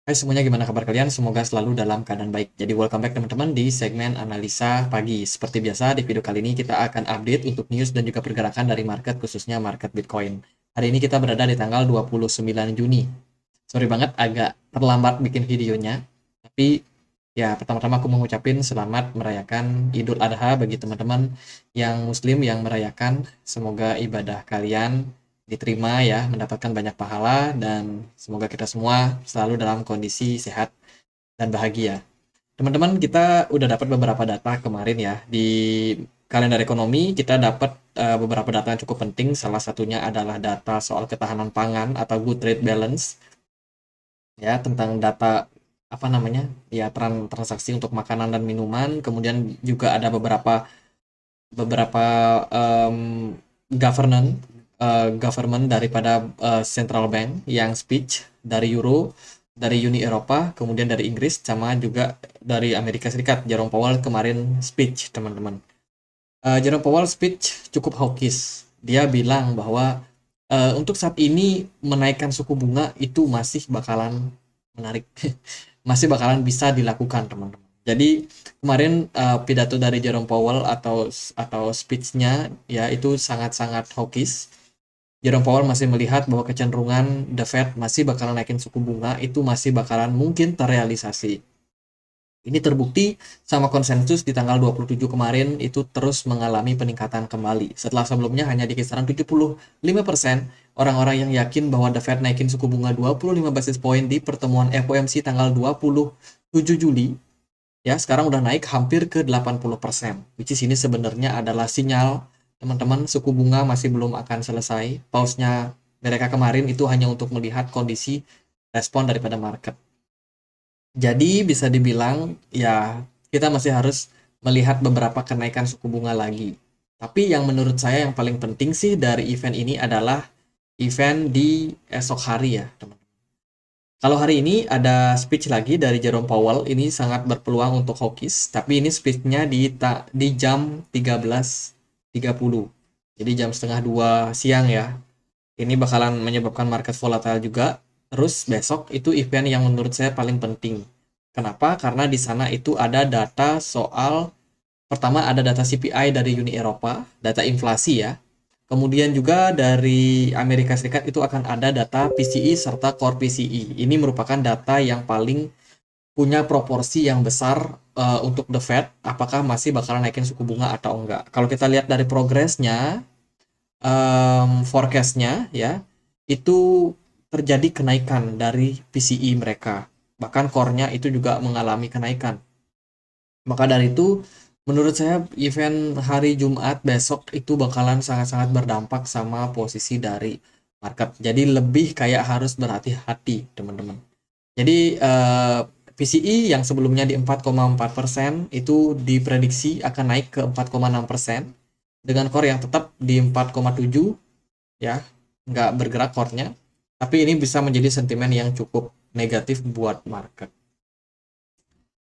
Hai semuanya, gimana kabar kalian? Semoga selalu dalam keadaan baik. Jadi welcome back teman-teman di segmen analisa pagi. Seperti biasa di video kali ini kita akan update untuk news dan juga pergerakan dari market, khususnya market Bitcoin. Hari ini kita berada di tanggal 29 Juni. Sorry banget agak terlambat bikin videonya. Tapi ya pertama-tama aku mengucapin selamat merayakan Idul Adha bagi teman-teman yang muslim yang merayakan. Semoga ibadah kalian diterima ya, mendapatkan banyak pahala, dan semoga kita semua selalu dalam kondisi sehat dan bahagia. Teman-teman, kita udah dapat beberapa data kemarin ya. Di kalender ekonomi kita dapat beberapa data yang cukup penting. Salah satunya adalah data soal ketahanan pangan atau good trade balance ya, tentang data apa namanya? Ya, transaksi untuk makanan dan minuman. Kemudian juga ada beberapa beberapa em, government government daripada central bank yang speech dari Euro, dari Uni Eropa, kemudian dari Inggris, sama juga dari Amerika Serikat. Jerome Powell kemarin speech, teman-teman. Jerome Powell speech cukup hawkish. Dia bilang bahwa untuk saat ini menaikkan suku bunga itu masih bakalan menarik, masih bakalan bisa dilakukan, teman-teman. Jadi kemarin pidato dari Jerome Powell atau speech-nya ya itu sangat-sangat hawkish. Jerome Powell masih melihat bahwa kecenderungan The Fed masih bakalan naikin suku bunga itu masih bakalan mungkin terrealisasi. Ini terbukti sama konsensus di tanggal 27 kemarin itu terus mengalami peningkatan kembali. Setelah sebelumnya hanya di kisaran 75%, orang-orang yang yakin bahwa The Fed naikin suku bunga 25 basis point di pertemuan FOMC tanggal 27 Juli, ya sekarang udah naik hampir ke 80%. Which is ini sebenarnya adalah sinyal, teman-teman, suku bunga masih belum akan selesai. Pause-nya mereka kemarin itu hanya untuk melihat kondisi respon daripada market. Jadi bisa dibilang ya kita masih harus melihat beberapa kenaikan suku bunga lagi. Tapi yang menurut saya yang paling penting sih dari event ini adalah event di esok hari ya, teman. Kalau hari ini ada speech lagi dari Jerome Powell, ini sangat berpeluang untuk hawkish, tapi ini speech-nya di jam 13.30. Jadi jam setengah 2 siang ya. Ini bakalan menyebabkan market volatile juga. Terus besok itu event yang menurut saya paling penting. Kenapa? Karena di sana itu ada data soal, pertama ada data CPI dari Uni Eropa, data inflasi ya. Kemudian juga dari Amerika Serikat itu akan ada data PCE serta core PCE. Ini merupakan data yang paling punya proporsi yang besar untuk The Fed, apakah masih bakalan naikin suku bunga atau enggak. Kalau kita lihat dari progresnya, forecastnya ya itu terjadi kenaikan dari PCE mereka, bahkan core-nya itu juga mengalami kenaikan. Maka dari itu menurut saya event hari Jumat besok itu bakalan sangat-sangat berdampak sama posisi dari market, jadi lebih kayak harus berhati-hati, teman-teman. Jadi PCE yang sebelumnya di 4,4% itu diprediksi akan naik ke 4,6% dengan core yang tetap di 4,7 ya, nggak bergerak core-nya. Tapi ini bisa menjadi sentimen yang cukup negatif buat market.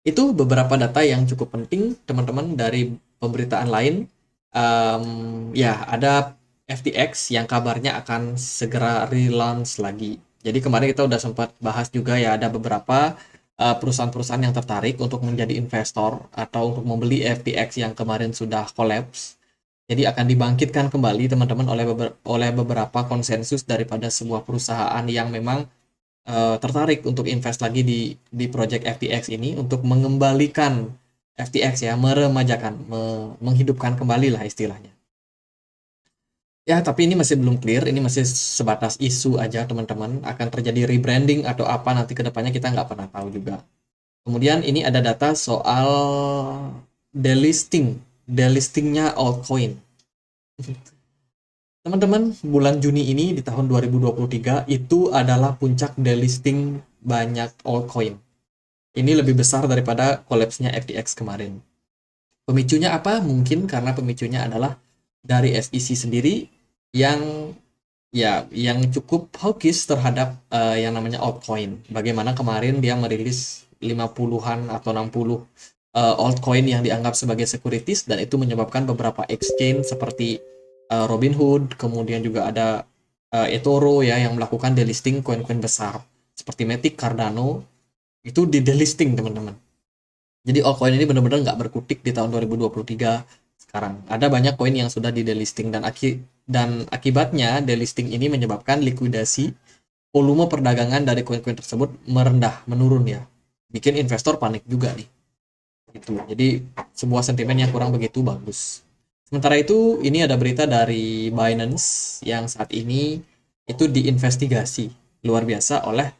Itu beberapa data yang cukup penting, teman-teman, dari pemberitaan lain. Ya, ada FTX yang kabarnya akan segera relaunch lagi. Jadi kemarin kita udah sempat bahas juga ya, ada beberapa perusahaan-perusahaan yang tertarik untuk menjadi investor atau untuk membeli FTX yang kemarin sudah collapse. Jadi akan dibangkitkan kembali, teman-teman, oleh beberapa konsensus daripada sebuah perusahaan yang memang tertarik untuk invest lagi di project FTX ini untuk mengembalikan FTX ya, meremajakan, menghidupkan kembali lah istilahnya. Ya, tapi ini masih belum clear, ini masih sebatas isu aja, teman-teman. Akan terjadi rebranding atau apa nanti ke depannya kita nggak pernah tahu juga. Kemudian ini ada data soal delistingnya altcoin. Teman-teman, bulan Juni ini di tahun 2023 itu adalah puncak delisting banyak altcoin. Ini lebih besar daripada collapse-nya FTX kemarin. Pemicunya apa? Mungkin karena pemicunya adalah dari SEC sendiri yang yang cukup hawkish terhadap yang namanya altcoin. Bagaimana kemarin dia merilis 50-an atau 60 altcoin yang dianggap sebagai securities, dan itu menyebabkan beberapa exchange seperti Robinhood, kemudian juga ada eToro ya yang melakukan delisting koin-koin besar seperti Matic, Cardano. itu di delisting teman-teman. Jadi altcoin ini benar-benar nggak berkutik di tahun 2023 sekarang. Ada banyak koin yang sudah di delisting dan akibatnya delisting ini menyebabkan likuidasi volume perdagangan dari koin-koin tersebut menurun ya. Bikin investor panik juga nih. Gitu. Jadi sebuah sentimen yang kurang begitu bagus. Sementara itu, ini ada berita dari Binance yang saat ini itu diinvestigasi luar biasa oleh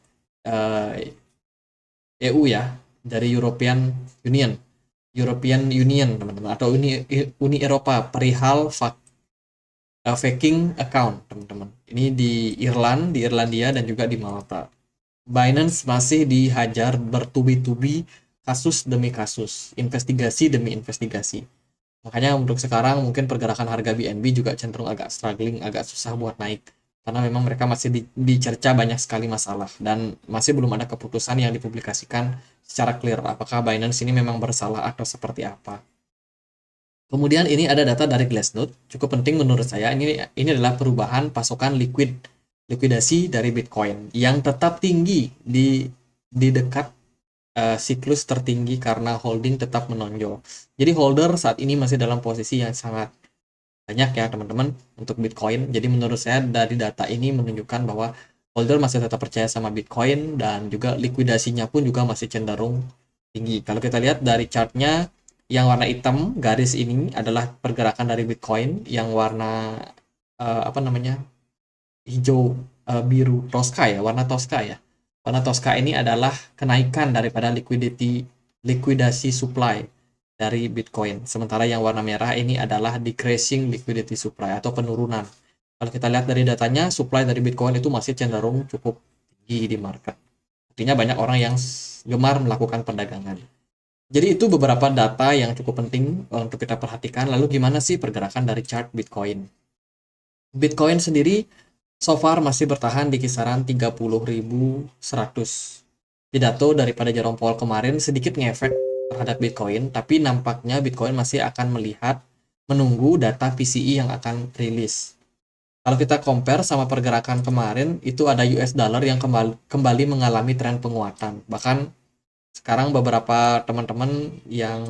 EU ya, dari European Union teman-teman, atau Uni Eropa perihal faking account teman-teman. Ini di Irlandia dan juga di Malta. Binance masih dihajar bertubi-tubi kasus demi kasus, investigasi demi investigasi. Makanya untuk sekarang mungkin pergerakan harga BNB juga cenderung agak struggling, agak susah buat naik. Karena memang mereka masih dicerca banyak sekali masalah dan masih belum ada keputusan yang dipublikasikan secara clear apakah Binance ini memang bersalah atau seperti apa. Kemudian ini ada data dari Glassnode, cukup penting menurut saya. Ini adalah perubahan pasokan likuidasi dari Bitcoin yang tetap tinggi di dekat siklus tertinggi karena holding tetap menonjol. Jadi holder saat ini masih dalam posisi yang sangat banyak ya teman-teman untuk Bitcoin. Jadi menurut saya dari data ini menunjukkan bahwa holder masih tetap percaya sama Bitcoin dan juga likuidasinya pun juga masih cenderung tinggi. Kalau kita lihat dari chartnya, yang warna hitam garis ini adalah pergerakan dari Bitcoin, yang warna apa namanya, hijau biru Tosca ya, warna Tosca ya. Warna Tosca ini adalah kenaikan daripada likuidasi supply dari Bitcoin. Sementara yang warna merah ini adalah decreasing liquidity supply atau penurunan. Kalau kita lihat dari datanya, supply dari Bitcoin itu masih cenderung cukup tinggi di market. Artinya banyak orang yang gemar melakukan perdagangan. Jadi itu beberapa data yang cukup penting untuk kita perhatikan. Lalu gimana sih pergerakan dari chart Bitcoin? Bitcoin sendiri so far masih bertahan di kisaran 30.100. Pidato daripada Jerome Powell kemarin sedikit ngefek terhadap Bitcoin, tapi nampaknya Bitcoin masih akan menunggu data PCE yang akan rilis. Kalau kita compare sama pergerakan kemarin, itu ada US dollar yang kembali mengalami tren penguatan. Bahkan sekarang beberapa teman-teman yang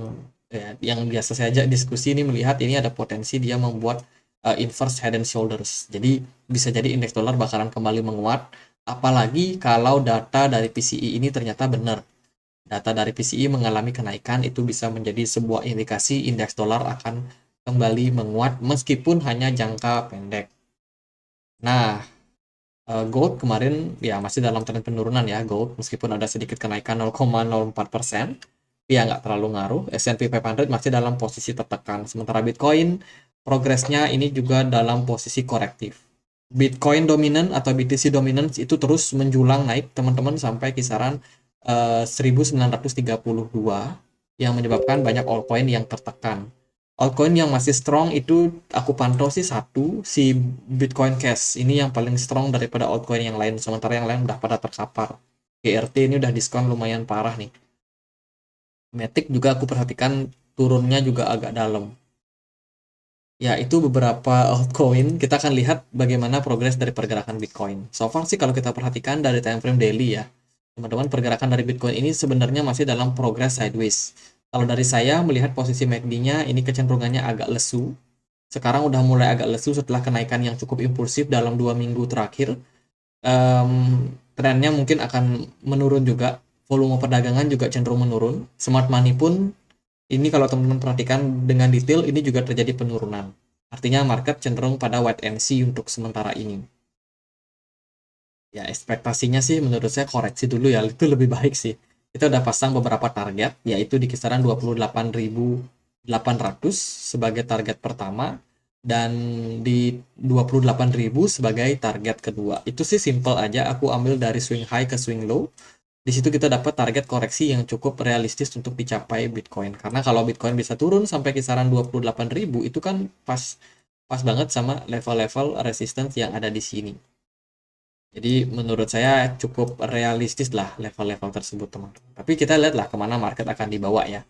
biasa saya ajak diskusi ini melihat ini ada potensi dia membuat inverse head and shoulders. Jadi bisa jadi indeks dolar bakalan kembali menguat, apalagi kalau data dari PCE ini ternyata benar. Data dari PCE mengalami kenaikan, itu bisa menjadi sebuah indikasi indeks dolar akan kembali menguat meskipun hanya jangka pendek. Nah, gold kemarin ya masih dalam tren penurunan ya gold, meskipun ada sedikit kenaikan 0,04%, ya nggak terlalu ngaruh. S&P 500 masih dalam posisi tertekan, sementara Bitcoin progresnya ini juga dalam posisi korektif. Bitcoin dominan atau BTC dominan itu terus menjulang naik teman-teman sampai kisaran 1932 yang menyebabkan banyak altcoin yang tertekan. Altcoin yang masih strong itu aku pantau sih si Bitcoin Cash ini yang paling strong daripada altcoin yang lain, sementara yang lain udah pada terkapar. GRT ini udah diskon lumayan parah nih. Matic juga aku perhatikan turunnya juga agak dalam. Ya, itu beberapa altcoin. Kita akan lihat bagaimana progres dari pergerakan Bitcoin. So far sih kalau kita perhatikan dari time frame daily ya, teman-teman, pergerakan dari Bitcoin ini sebenarnya masih dalam progress sideways. Kalau dari saya melihat posisi MACD-nya ini kecenderungannya agak lesu. Sekarang udah mulai agak lesu setelah kenaikan yang cukup impulsif dalam 2 minggu terakhir. Trennya mungkin akan menurun juga. Volume perdagangan juga cenderung menurun. Smart money pun ini kalau teman-teman perhatikan dengan detail ini juga terjadi penurunan. Artinya market cenderung pada wait and see untuk sementara ini. Ya, ekspektasinya sih menurut saya koreksi dulu ya, itu lebih baik sih. Kita udah pasang beberapa target, yaitu di kisaran 28.800 sebagai target pertama, dan di 28.000 sebagai target kedua. Itu sih simple aja, aku ambil dari swing high ke swing low. Di situ kita dapat target koreksi yang cukup realistis untuk dicapai Bitcoin. Karena kalau Bitcoin bisa turun sampai kisaran 28.000, itu kan pas banget sama level-level resistance yang ada di sini. Jadi menurut saya cukup realistis lah level-level tersebut teman-teman. Tapi kita lihatlah kemana market akan dibawa ya.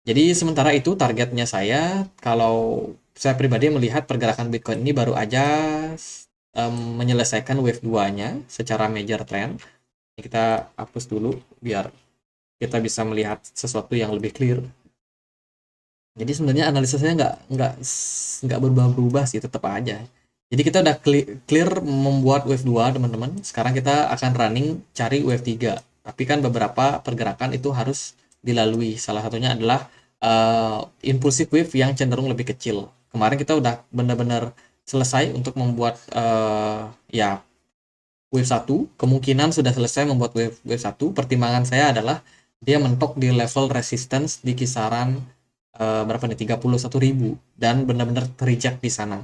Jadi sementara itu targetnya saya, kalau saya pribadi melihat pergerakan Bitcoin ini baru aja menyelesaikan wave 2-nya secara major trend. Ini kita hapus dulu biar kita bisa melihat sesuatu yang lebih clear. Jadi sebenarnya analisa saya nggak berubah-berubah sih, tetap aja. Jadi kita udah clear membuat wave 2 teman-teman. Sekarang kita akan running cari wave 3. Tapi kan beberapa pergerakan itu harus dilalui. Salah satunya adalah impulsive wave yang cenderung lebih kecil. Kemarin kita udah benar-benar selesai untuk membuat ya wave 1. Kemungkinan sudah selesai membuat wave 1. Pertimbangan saya adalah dia mentok di level resistance di kisaran berapa nih, 31.000 dan benar-benar terreject di sana.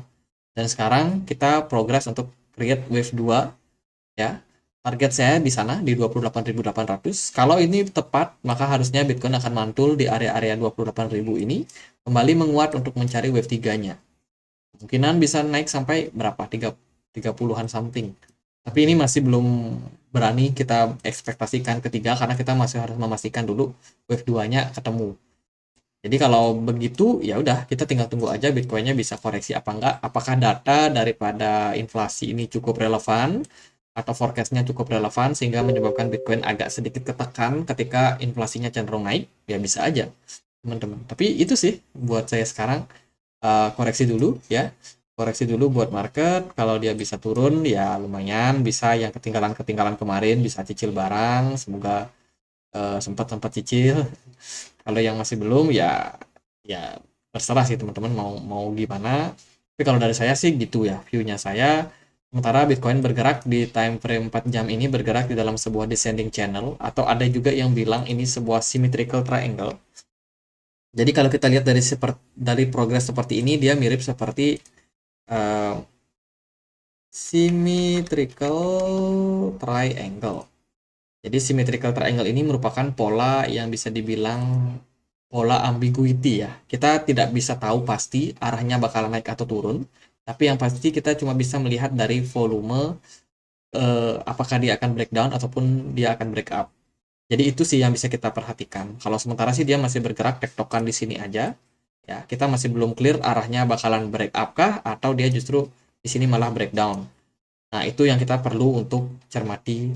Dan sekarang kita progress untuk create wave 2 ya. Target saya di sana di 28.800. Kalau ini tepat, maka harusnya Bitcoin akan mantul di area-area 28.000 ini, kembali menguat untuk mencari wave 3-nya. Kemungkinan bisa naik sampai berapa? 30-an something. Tapi ini masih belum berani kita ekspektasikan ketiga karena kita masih harus memastikan dulu wave 2-nya ketemu. Jadi kalau begitu ya udah kita tinggal tunggu aja Bitcoinnya bisa koreksi apa enggak, apakah data daripada inflasi ini cukup relevan atau forecastnya cukup relevan sehingga menyebabkan Bitcoin agak sedikit ketekan ketika inflasinya cenderung naik, ya bisa aja teman-teman. Tapi itu sih buat saya sekarang, koreksi dulu ya, koreksi dulu buat market. Kalau dia bisa turun ya lumayan, bisa yang ketinggalan kemarin bisa cicil barang, semoga sempat cicil. Kalau yang masih belum ya terserah sih teman-teman mau mau gimana. Tapi kalau dari saya sih gitu ya view-nya saya. Sementara Bitcoin bergerak di time frame 4 jam ini bergerak di dalam sebuah descending channel, atau ada juga yang bilang ini sebuah symmetrical triangle. Jadi kalau kita lihat dari progres seperti ini, dia mirip seperti symmetrical triangle. Jadi symmetrical triangle ini merupakan pola yang bisa dibilang pola ambiguity ya. Kita tidak bisa tahu pasti arahnya bakal naik atau turun, tapi yang pasti kita cuma bisa melihat dari volume apakah dia akan breakdown ataupun dia akan break up. Jadi itu sih yang bisa kita perhatikan. Kalau sementara sih dia masih bergerak tektokan di sini aja. Ya, kita masih belum clear arahnya bakalan break up kah atau dia justru di sini malah breakdown. Nah, itu yang kita perlu untuk cermati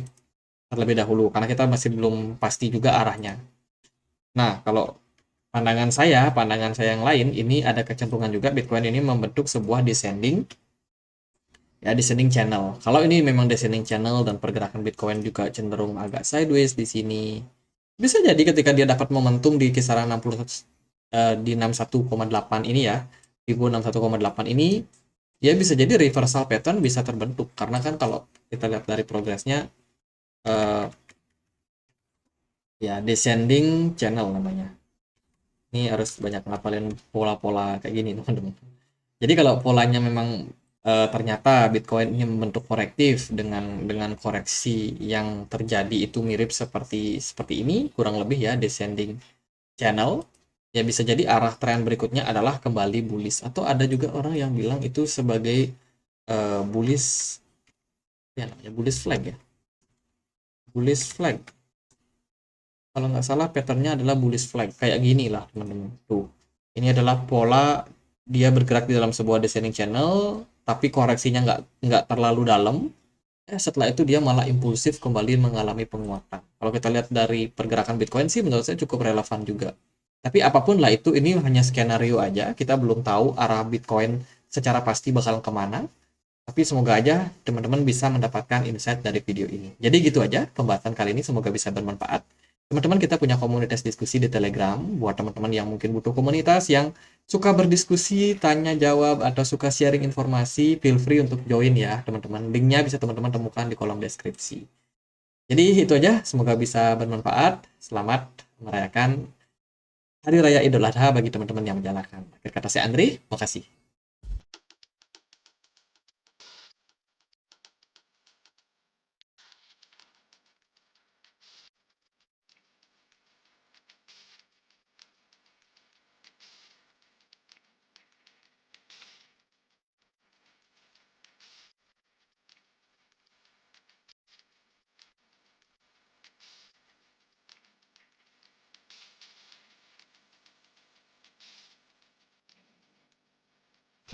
terlebih dahulu karena kita masih belum pasti juga arahnya. Nah, kalau pandangan saya yang lain, ini ada kecenderungan juga Bitcoin ini membentuk sebuah descending channel. Kalau ini memang descending channel dan pergerakan Bitcoin juga cenderung agak sideways di sini, bisa jadi ketika dia dapat momentum di kisaran 60 di 61,8 ini ya, di 61,8 ini, dia bisa jadi reversal pattern bisa terbentuk karena kan kalau kita lihat dari progresnya ya descending channel namanya. Ini harus banyak ngapalin pola-pola kayak gini teman-teman. Jadi kalau polanya memang ternyata Bitcoin ini membentuk korektif dengan koreksi yang terjadi itu mirip seperti ini kurang lebih ya, descending channel, ya bisa jadi arah tren berikutnya adalah kembali bullish, atau ada juga orang yang bilang itu sebagai bullish ya, namanya bullish flag ya, bullish flag kalau nggak salah patternnya adalah bullish flag kayak gini lah teman-teman. Tuh, ini adalah pola dia bergerak di dalam sebuah descending channel tapi koreksinya nggak terlalu dalam. Setelah itu dia malah impulsif kembali mengalami penguatan. Kalau kita lihat dari pergerakan Bitcoin sih menurut saya cukup relevan juga. Tapi apapun lah itu, ini hanya skenario aja. Kita belum tahu arah Bitcoin secara pasti bakal kemana. Tapi semoga aja teman-teman bisa mendapatkan insight dari video ini. Jadi gitu aja pembahasan kali ini, semoga bisa bermanfaat. Teman-teman, kita punya komunitas diskusi di Telegram. Buat teman-teman yang mungkin butuh komunitas, yang suka berdiskusi, tanya jawab, atau suka sharing informasi, feel free untuk join ya teman-teman. Linknya bisa teman-teman temukan di kolom deskripsi. Jadi itu aja, semoga bisa bermanfaat. Selamat merayakan Hari Raya Idul Adha bagi teman-teman yang menjalankan. Akhir kata saya Andri, makasih.